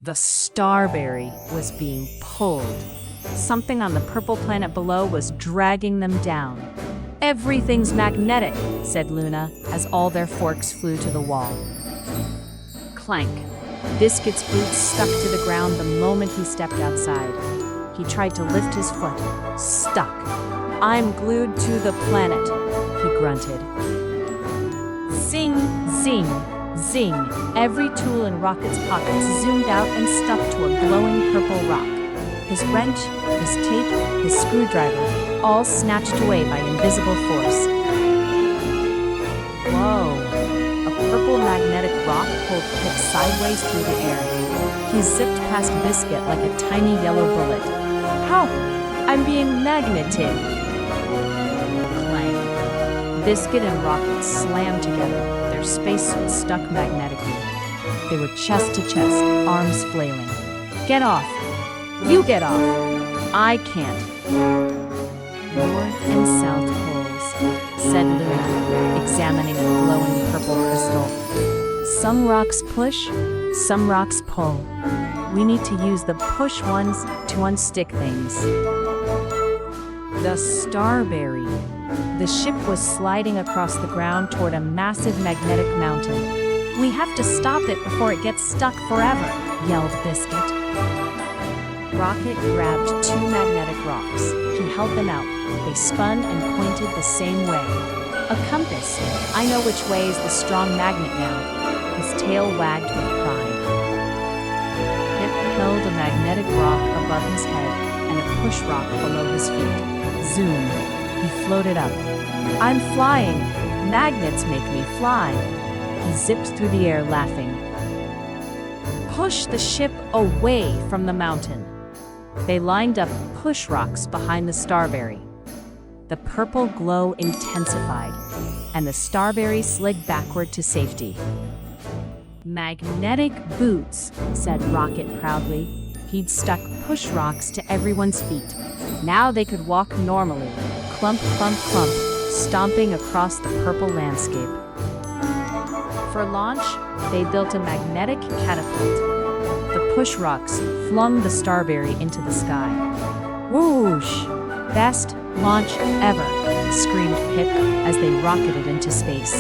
The Starberry was being pulled. Something on the purple planet below was dragging them down. "Everything's magnetic," said Luna, as all their forks flew to the wall. Clank. Biscuit's boots stuck to the ground the moment he stepped outside. He tried to lift his foot. Stuck. "I'm glued to the planet," he grunted. Zing, zing, zing. Every tool in Rocket's pockets zoomed out and stuck to a glowing purple rock. His wrench, his tape, his screwdriver, all snatched away by invisible force. Whoa! A purple magnetic rock pulled Pip sideways through the air. He zipped past Biscuit like a tiny yellow bullet. "How? I'm being magneted!" Clang. Biscuit and Rocket slammed together, their spacesuits stuck magnetically. They were chest to chest, arms flailing. "Get off! You get off! I can't!" "North and south poles," said Luna, examining a glowing purple crystal. "Some rocks push, some rocks pull. We need to use the push ones to unstick things." The Starberry. The ship was sliding across the ground toward a massive magnetic mountain. "We have to stop it before it gets stuck forever," yelled Biscuit. Rocket grabbed two magnetic rocks. He held them out. They spun and pointed the same way. "A compass. I know which way is the strong magnet now." His tail wagged with pride. Pip held a magnetic rock above his head and a push rock below his feet. Zoom. He floated up. "I'm flying. Magnets make me fly." He zipped through the air laughing. "Push the ship away from the mountain." They lined up push rocks behind the Starberry. The purple glow intensified, and the Starberry slid backward to safety. "Magnetic boots," said Rocket proudly. He'd stuck push rocks to everyone's feet. Now they could walk normally, clump, clump, clump, stomping across the purple landscape. For launch, they built a magnetic catapult. The push rocks flung the Starberry into the sky. "Whoosh! Best launch ever!" screamed Pip as they rocketed into space.